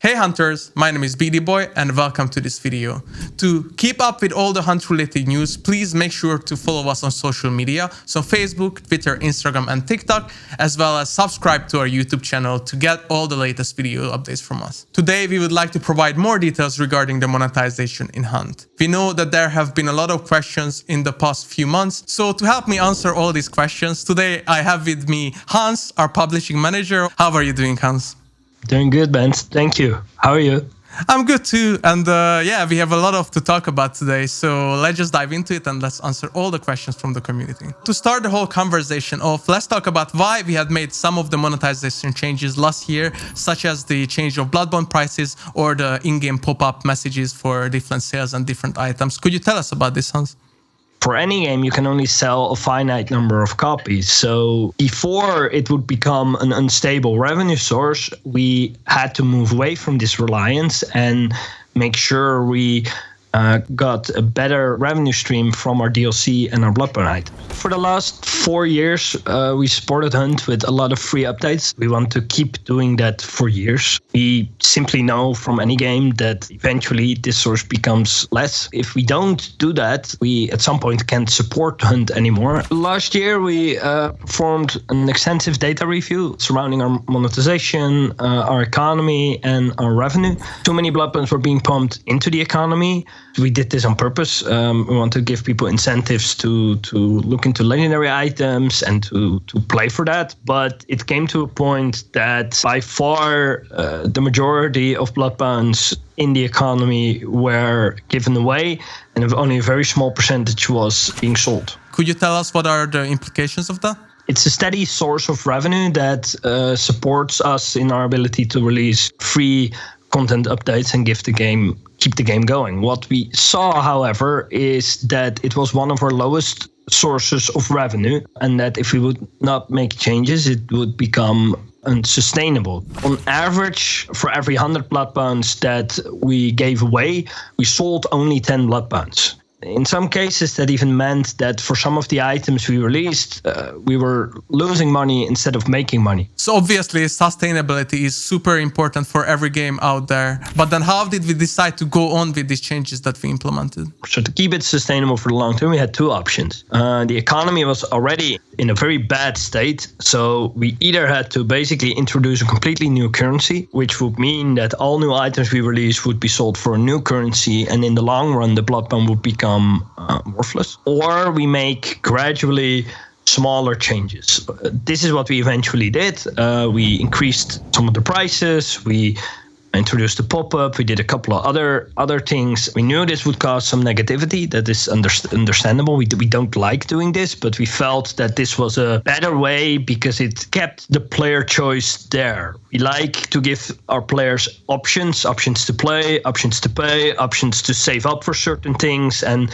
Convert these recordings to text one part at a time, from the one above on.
Hey Hunters, my name is BD Boy and welcome to this video. To keep up with all the Hunt related news, please make sure to follow us on social media, so Facebook, Twitter, Instagram and TikTok, as well as subscribe to our YouTube channel to get all the latest video updates from us. Today we would like to provide more details regarding the monetization in Hunt. We know that there have been a lot of questions in the past few months, so to help me answer all these questions, today I have with me Hans, our publishing manager. How are you doing, Hans? Doing good, Ben. Thank you. How are you? I'm good too. And we have a lot to talk about today. So let's just dive into it and let's answer all the questions from the community. To start the whole conversation off, let's talk about why we had made some of the monetization changes last year, such as the change of Bloodborne prices or the in-game pop-up messages for different sales and different items. Could you tell us about this, Hans? For any game, you can only sell a finite number of copies. So before it would become an unstable revenue source, we had to move away from this reliance and make sure we got a better revenue stream from our DLC and our Bloodborne item. For the last 4 years, we supported Hunt with a lot of free updates. We want to keep doing that for years. We simply know from any game that eventually this source becomes less. If we don't do that, we at some point can't support Hunt anymore. Last year, we performed an extensive data review surrounding our monetization, our economy, and our revenue. Too many Bloodbornes were being pumped into the economy. We did this on purpose. We want to give people incentives to look into legendary items and to play for that. But it came to a point that by far the majority of Bloodbornes in the economy were given away, and only a very small percentage was being sold. Could you tell us what are the implications of that? It's a steady source of revenue that supports us in our ability to release free content updates and keep the game going. What we saw, however, is that it was one of our lowest sources of revenue, and that if we would not make changes, it would become unsustainable. On average, for every 100 Bloodbornes that we gave away, we sold only 10 Bloodbornes. In some cases, that even meant that for some of the items we released, we were losing money instead of making money. So obviously, sustainability is super important for every game out there. But then how did we decide to go on with these changes that we implemented? So to keep it sustainable for the long term, we had two options. The economy was already in a very bad state. So we either had to basically introduce a completely new currency, which would mean that all new items we release would be sold for a new currency. And in the long run, the Bloodborne would become worthless, or we make gradually smaller changes. This is what we eventually did. We increased some of the prices. We introduced the pop-up. We did a couple of other things. We knew this would cause some negativity. That is understandable. We don't like doing this, but we felt that this was a better way because it kept the player choice there. We like to give our players options to play, options to pay, options to save up for certain things. And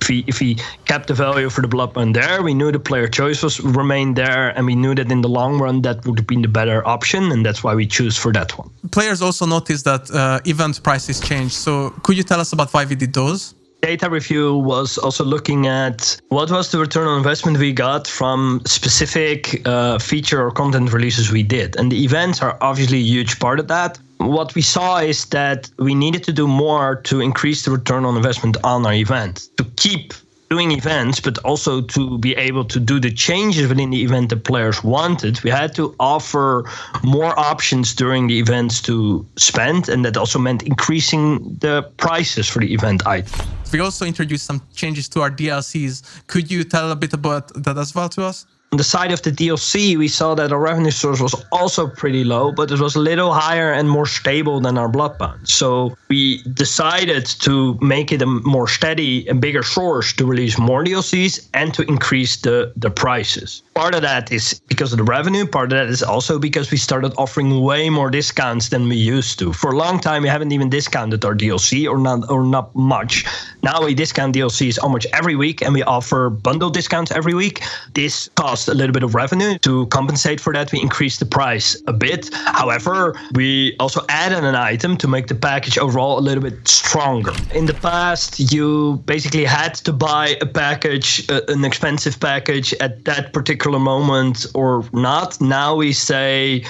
if we kept the value for the Bloodborne there, we knew the player choice remained there, and we knew that in the long run that would have been the better option, and that's why we choose for that one. Players also noticed that event prices changed. So could you tell us about why we did those? Data review was also looking at what was the return on investment we got from specific feature or content releases we did. And the events are obviously a huge part of that. What we saw is that we needed to do more to increase the return on investment on our event, to keep doing events, but also to be able to do the changes within the event the players wanted. We had to offer more options during the events to spend, and that also meant increasing the prices for the event items. We also introduced some changes to our DLCs. Could you tell a bit about that as well to us? On the side of the DLC, we saw that our revenue source was also pretty low, but it was a little higher and more stable than our Bloodborne. So we decided to make it a more steady and bigger source to release more DLCs and to increase the prices. Part of that is because of the revenue. Part of that is also because we started offering way more discounts than we used to. For a long time, we haven't even discounted our DLC or not much. Now we discount DLCs almost every week, and we offer bundle discounts every week. This costs a little bit of revenue. To compensate for that, we increased the price a bit. However, we also added an item to make the package overall a little bit stronger. In the past, you basically had to buy a package, an expensive package at that particular moment or not. Now we say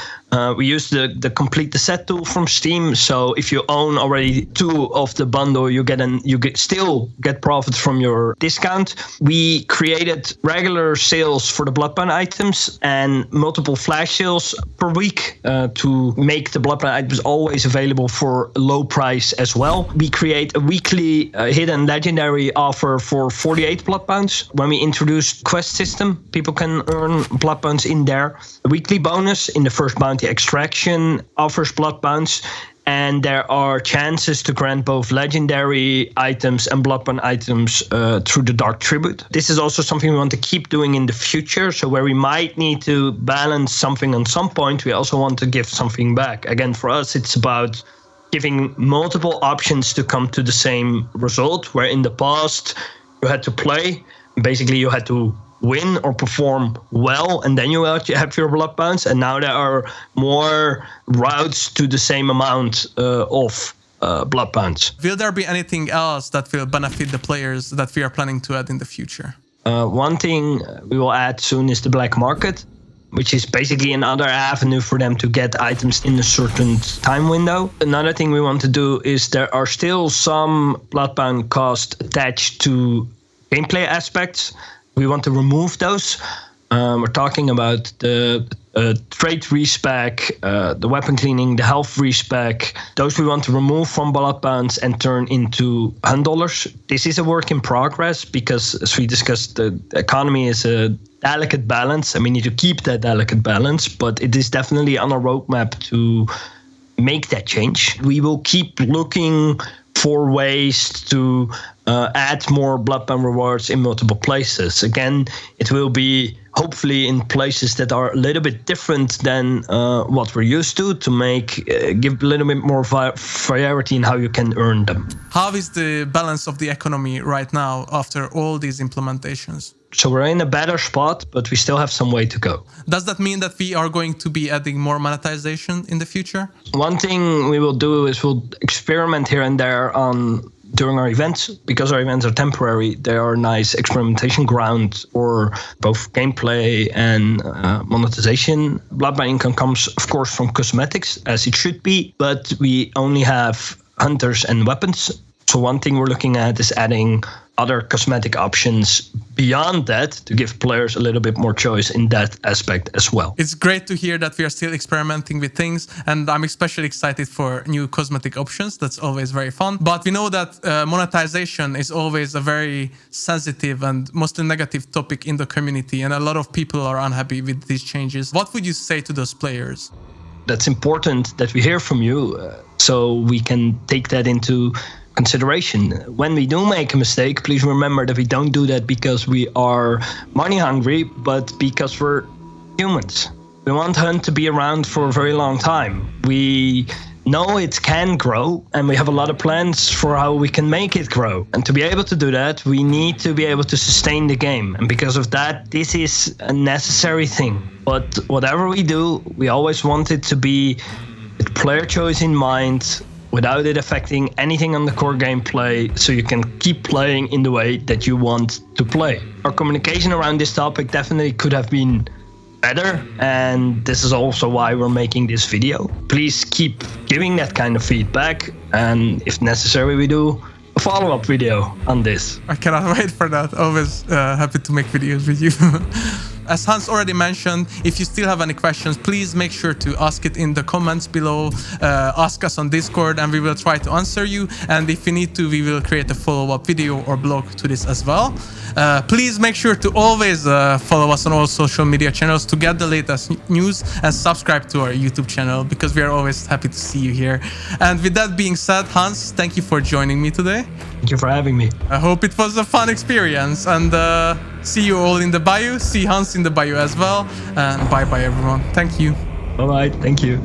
We use the complete the set tool from Steam. So if you own already 2 of the bundle, you still get profit from your discount. We created regular sales for the Bloodbound items and multiple flash sales per week to make the Bloodbound items always available for a low price as well. We create a weekly hidden legendary offer for 48 Bloodbounds. When we introduced quest system, people can earn Bloodbounds in there. A weekly bonus in the first bounty extraction offers Bloodbounds. And there are chances to grant both legendary items and Bloodbound items through the Dark Tribute. This is also something we want to keep doing in the future. So where we might need to balance something on some point, we also want to give something back. Again, for us, it's about giving multiple options to come to the same result, where in the past you had to play. Basically, you had to win or perform well, and then you have your Bloodbounds. And now there are more routes to the same amount of Bloodbounds. Will there be anything else that will benefit the players that we are planning to add in the future? One thing we will add soon is the black market, which is basically another avenue for them to get items in a certain time window. Another thing we want to do is there are still some Bloodbound costs attached to gameplay aspects. We want to remove those. We're talking about the trade respec, the weapon cleaning, the health respec. Those we want to remove from Bloodbounds and turn into $100. This is a work in progress because, as we discussed, the economy is a delicate balance, and we need to keep that delicate balance. But it is definitely on our roadmap to make that change. We will keep looking for ways to add more Bloodbound rewards in multiple places. Again, it will be hopefully in places that are a little bit different than what we're used to give a little bit more variety in how you can earn them. How is the balance of the economy right now after all these implementations? So we're in a better spot, but we still have some way to go. Does that mean that we are going to be adding more monetization in the future? One thing we will do is we'll experiment here and there during our events. Because our events are temporary, they are a nice experimentation ground for both gameplay and monetization. Bloodbound income comes, of course, from cosmetics, as it should be, but we only have hunters and weapons. So one thing we're looking at is adding other cosmetic options beyond that to give players a little bit more choice in that aspect as well. It's great to hear that we are still experimenting with things, and I'm especially excited for new cosmetic options. That's always very fun. But we know that monetization is always a very sensitive and mostly negative topic in the community, and a lot of people are unhappy with these changes. What would you say to those players? That's important that we hear from you so we can take that into consideration. When we do make a mistake, please remember that we don't do that because we are money hungry, but because we're humans. We want Hunt to be around for a very long time. We know it can grow, and we have a lot of plans for how we can make it grow. And to be able to do that, we need to be able to sustain the game. And because of that, this is a necessary thing. But whatever we do, we always want it to be with player choice in mind, without it affecting anything on the core gameplay, so you can keep playing in the way that you want to play. Our communication around this topic definitely could have been better, and this is also why we're making this video. Please keep giving that kind of feedback, and if necessary, we do a follow-up video on this. I cannot wait for that. Always happy to make videos with you. As Hans already mentioned, if you still have any questions, please make sure to ask it in the comments below. Ask us on Discord and we will try to answer you. And if we need to, we will create a follow-up video or blog to this as well. Please make sure to always follow us on all social media channels to get the latest news, and subscribe to our YouTube channel because we are always happy to see you here. And with that being said, Hans, thank you for joining me today. Thank you for having me. I hope it was a fun experience, and see you all in the bayou. See Hans in the bayou as well. And bye-bye, everyone. Thank you. Bye-bye. Thank you.